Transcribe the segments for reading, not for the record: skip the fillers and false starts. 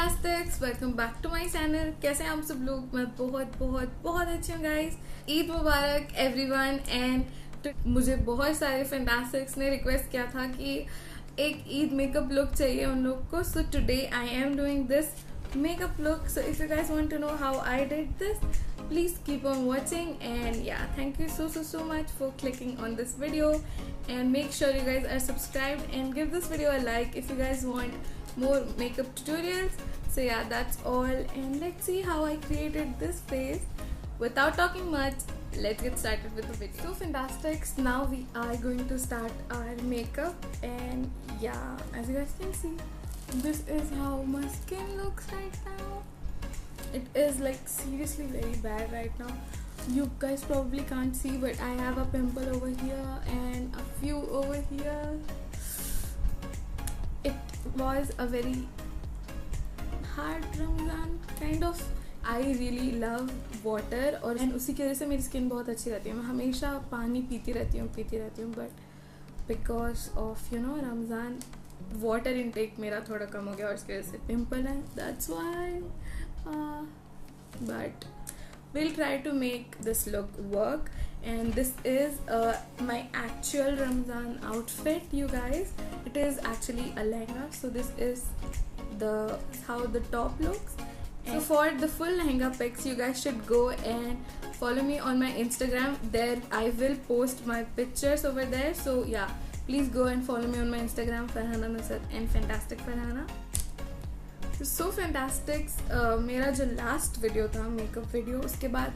फैंटास्टिक्स welcome back to my channel. कैसे हैं आप सब लोग? मैं बहुत बहुत बहुत अच्छी हूँ guys. Eid Mubarak everyone. And मुझे बहुत सारे फैंटास्टिक्स ने रिक्वेस्ट किया था कि एक ईद मेकअप लुक चाहिए उन लोग को। So today I am doing this makeup look. So if you guys want to know how I did this, please keep on watching. And yeah, thank you so much for clicking on this video, and make sure you guys are subscribed and give this video a like if you guys want more makeup tutorials. So yeah, that's all, and let's see how I created this face. Without talking much, let's get started with the video. So fantastics, now we are going to start our makeup. And yeah, as you guys can see, this is how my skin looks right now. It is like seriously very bad right now. You guys probably can't see, but I have a pimple over here and a few over here. It was a very hard Ramzan kind of. I really love water और उसी की वजह से मेरी skin बहुत अच्छी रहती है। मैं हमेशा पानी पीती रहती हूँ but because of Ramzan water intake मेरा थोड़ा कम हो गया और इसकी वजह से पिंपल है। That's why but we'll try to make this look work. And this is my actual Ramzan outfit, you guys. It is actually a lehenga, so this is how the top looks. So for the full lehenga pics, you guys should go and follow me on my Instagram. There I will post my pictures over there. So yeah, please go and follow me on my Instagram, Farhana Nusrat and Fantastic Farhana. So fantastics, मेरा जो last video था makeup video, उसके बाद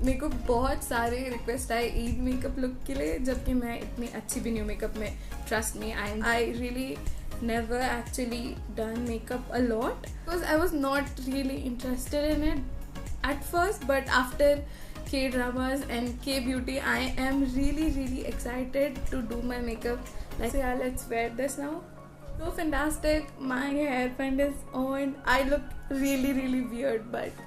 मेरे को बहुत सारे request आए ईद मेकअप लुक के लिए, जबकि मैं इतनी अच्छी भी नहीं हूँ मेकअप में. Trust me, I really never actually done makeup a lot because I was not really interested in it at first, but after K-dramas and K-beauty I am really excited to do my makeup. Like, so yeah, let's wear this now. So fantastic, my hairband is on. I look really weird, but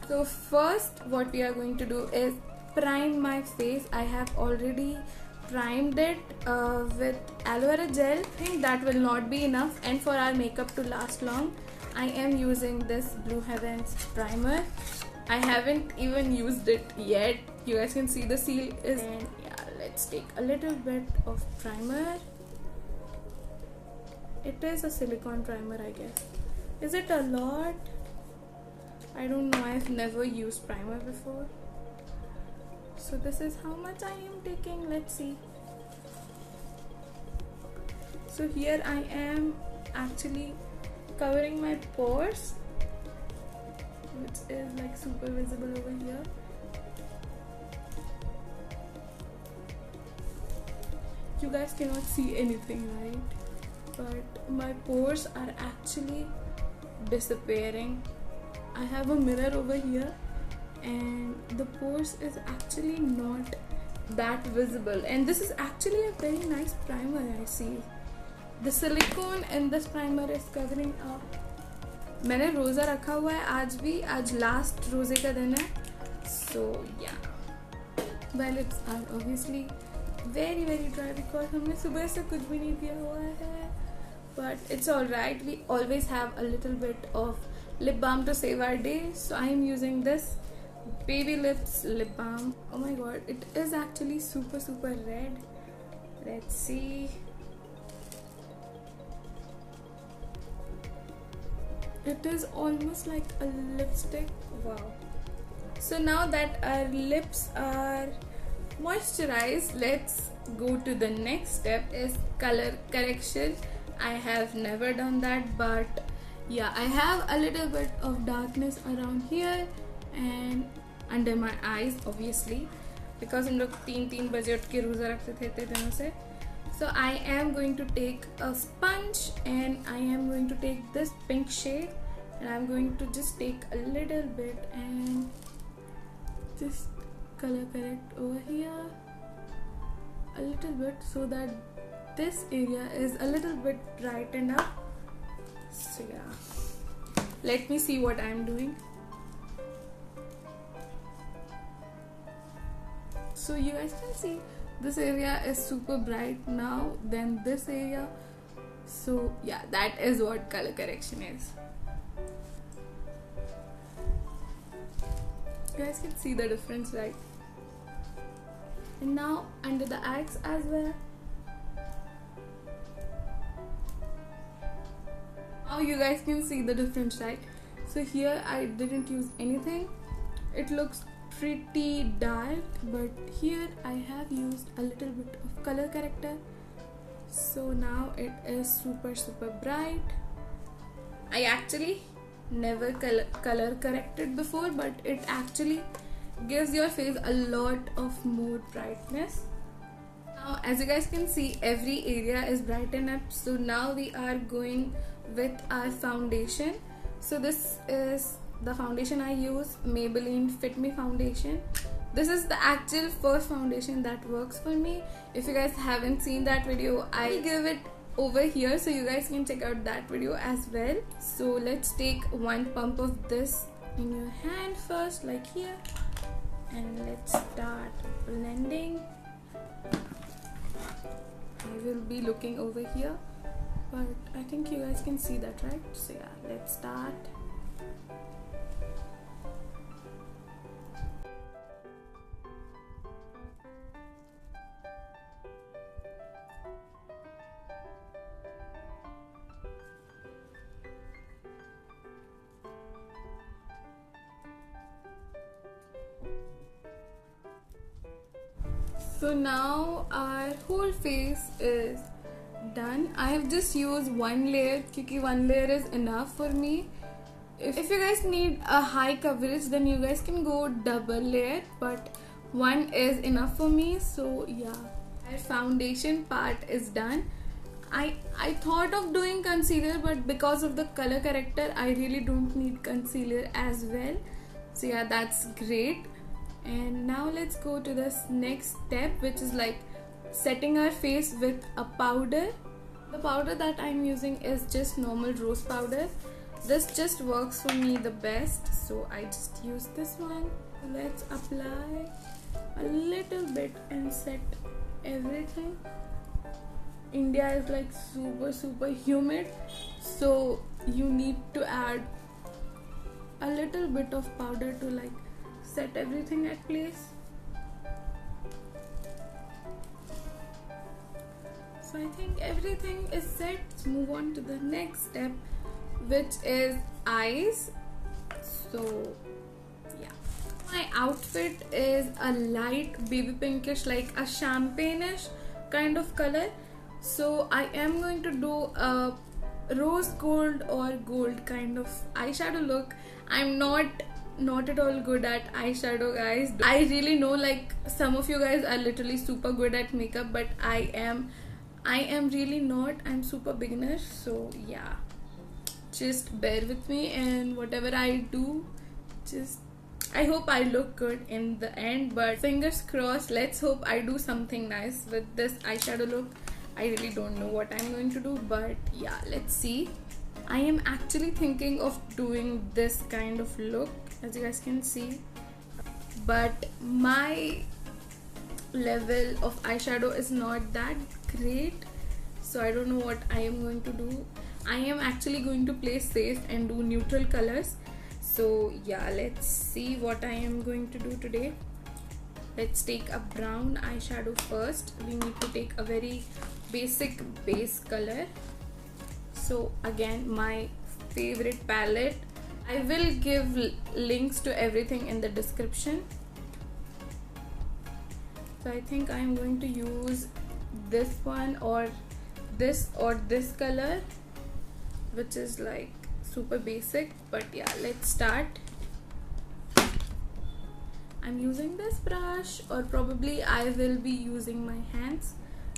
so first what we are going to do is prime my face. I have already primed it with aloe vera gel. I think that will not be enough, and for our makeup to last long, I am using this Blue Heavens primer. I haven't even used it yet. You guys can see the seal is. And yeah, let's take a little bit of primer. It is a silicone primer, I guess. Is it a lot? I don't know. I've never used primer before. So this is how much I am taking. Let's see. So here I am actually covering my pores, which is like super visible over here. You guys cannot see anything, right? But my pores are actually disappearing. I have a mirror over here, and the pores is actually not that visible, and this is actually a very nice primer. I see the silicone in this primer is covering up. मैंने रोज़ा रखा हुआ है आज भी, आज last रोज़े का दिन है. So yeah, my lips are obviously very dry because हमने सुबह से कुछ भी नहीं किया हुआ है, but it's alright. We always have a little bit of lip balm to save our day, so I am using this Baby Lips lip balm. Oh my god, it is actually super red. Let's see. It is almost like a lipstick. Wow. So now that our lips are moisturized, let's go to the next step, is color correction. I have never done that, but yeah, I have a little bit of darkness around here and under my eyes, obviously, because हम लोग 3 बजे उठ के रोज़ा रखते थे इतने दिनों से. So I am going to take a sponge and I am going to take this pink shade, and I'm going to just take a little bit and just color correct over here a little bit so that this area is a little bit brightened up. So yeah, let me see what I'm doing. So you guys can see this area is super bright now than this area. So yeah, that is what color correction is. You guys can see the difference, right? And now under the eyes as well. Now you guys can see the difference, right? So here I didn't use anything. It looks pretty dark, but here I have used a little bit of color corrector. So now it is super bright. I actually never color corrected before, but it actually gives your face a lot of more brightness. Now as you guys can see, every area is brightened up. So now we are going with our foundation. So this is the foundation I use, Maybelline Fit Me foundation. This is the actual first foundation that works for me. If you guys haven't seen that video, I'll give it over here so you guys can check out that video as well. So let's take one pump of this in your hand first, like here, and let's start blending. I will be looking over here, but I think you guys can see that, right? So yeah, let's start. So now our whole face is done. I have just used one layer because one layer is enough for me. If you guys need a high coverage, then you guys can go double layer, but one is enough for me. So yeah, our foundation part is done. I thought of doing concealer, but because of the color corrector, I really don't need concealer as well. So yeah, that's great. And now let's go to this next step, which is like setting our face with a powder. The powder that I'm using is just normal rose powder. This just works for me the best, so I just use this one. Let's apply a little bit and set everything. India is like super humid, so you need to add a little bit of powder to like set everything at place. So I think everything is set. Let's move on to the next step, which is eyes. So yeah, my outfit is a light baby pinkish, like a champagne-ish kind of color. So I am going to do a rose gold or gold kind of eyeshadow look. I'm not at all good at eyeshadow, guys. I really know like some of you guys are literally super good at makeup, but I am really not. I'm super beginner, so yeah, just bear with me, and whatever I do, just I hope I look good in the end. But fingers crossed, let's hope I do something nice with this eyeshadow look. I really don't know what I'm going to do, but yeah, let's see. I am actually thinking of doing this kind of look, as you guys can see, but my level of eyeshadow is not that great, so I don't know what I am going to do. I am actually going to play safe and do neutral colors. So yeah, let's see what I am going to do today. Let's take a brown eyeshadow first. We need to take a very basic base color. So again, my favorite palette. I will give links to everything in the description. So I think I am going to use this one or this color, which is like super basic, but yeah, let's start. I'm using this brush, or probably I will be using my hands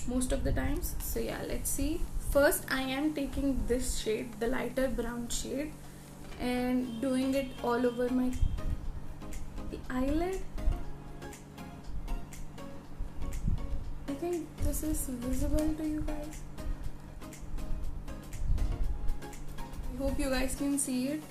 most of the times. So yeah, let's see. First I am taking this shade, the lighter brown shade, and doing it all over my eyelid. I think this is visible to you guys. I hope you guys can see it.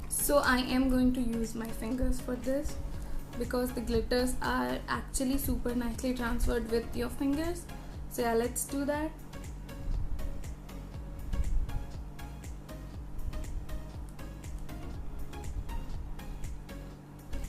So I am going to use my fingers for this. because the glitters are actually super nicely transferred with your fingers. So yeah, let's do that.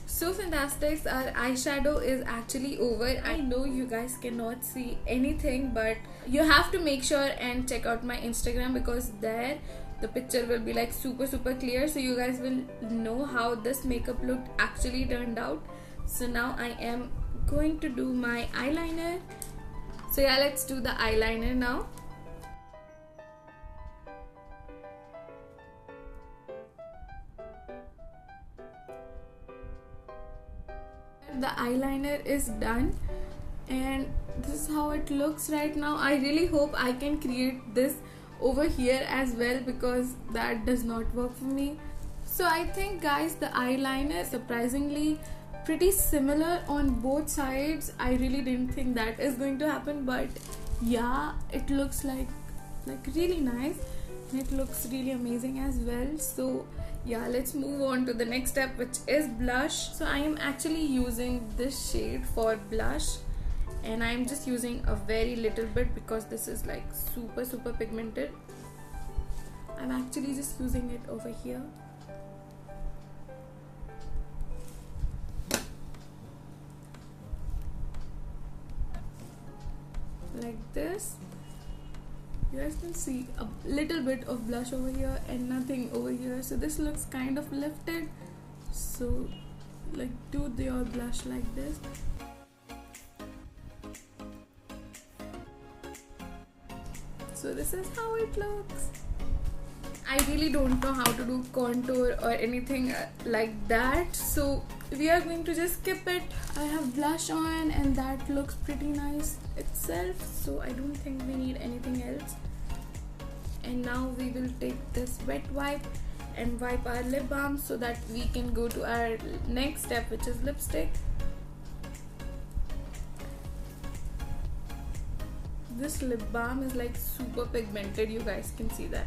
So fantastic, our eyeshadow is actually over. I know you guys cannot see anything, but you have to make sure and check out my Instagram, because there the picture will be like super clear, so you guys will know how this makeup look actually turned out. So now I am going to do my eyeliner. So yeah, let's do the eyeliner now. The eyeliner is done, and this is how it looks right now. I really hope I can create this over here as well, because that does not work for me. So I think guys, the eyeliner is surprisingly pretty similar on both sides. I really didn't think that is going to happen, but yeah, it looks like really nice, and it looks really amazing as well. So yeah, let's move on to the next step, which is blush. So I am actually using this shade for blush, and I'm just using a very little bit because this is like super pigmented. I'm actually just using it over here. Like this. You guys can see a little bit of blush over here and nothing over here, so this looks kind of lifted. So like do your blush like this. So this is how it looks. I really don't know how to do contour or anything like that, so we are going to just skip it. I have blush on and that looks pretty nice itself, so I don't think we need anything else. And now we will take this wet wipe and wipe our lip balm so that we can go to our next step, which is lipstick. This lip balm is like super pigmented, you guys can see that.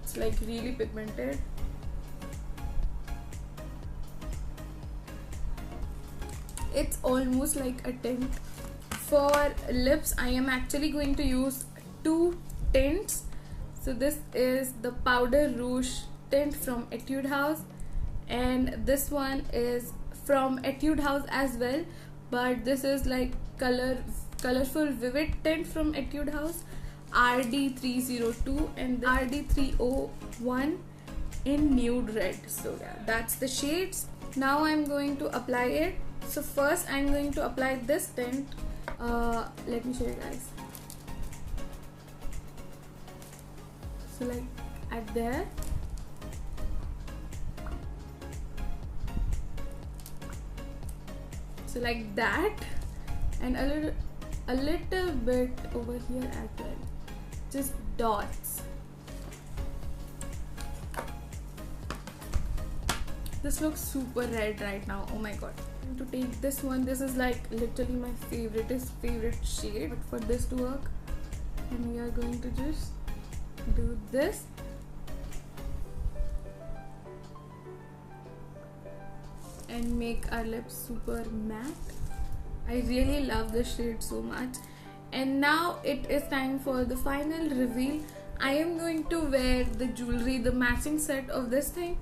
It's like really pigmented. It's almost like a tint. For lips, I am actually going to use two tints. So this is the Powder Rouge tint from Etude House, and this one is from Etude House as well, but this is like colorful vivid tint from Etude House, RD302 and the RD301 in nude red. So yeah, that's the shades. Now I'm going to apply it. So first I'm going to apply this tint. Let me show you guys. So like at there. So like that, and a little bit over here as well. Just dots. This looks super red right now. Oh my god. I'm going to take this one. This is like literally my favorite shade, but for this to work, and we are going to just do this. And make our lips super matte. I really love this shade so much. And now it is time for the final reveal. I am going to wear the jewelry, the matching set of this thing,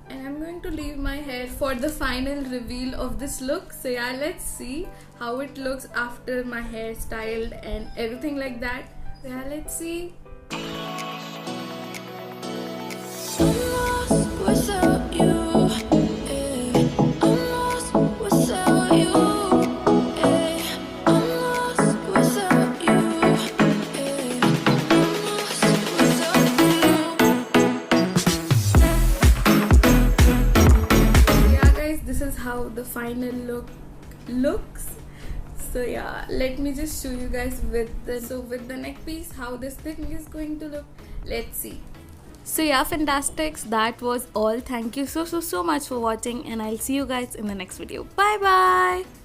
and I'm going to leave my hair for the final reveal of this look. So yeah, let's see how it looks after my hair styled and everything like that. So yeah, let's see. I'm lost without you. How the final look looks. So yeah, let me just show you guys with the neck piece how this thing is going to look. Let's see. So yeah, fantastics, that was all. Thank you so much for watching, and I'll see you guys in the next video. Bye bye.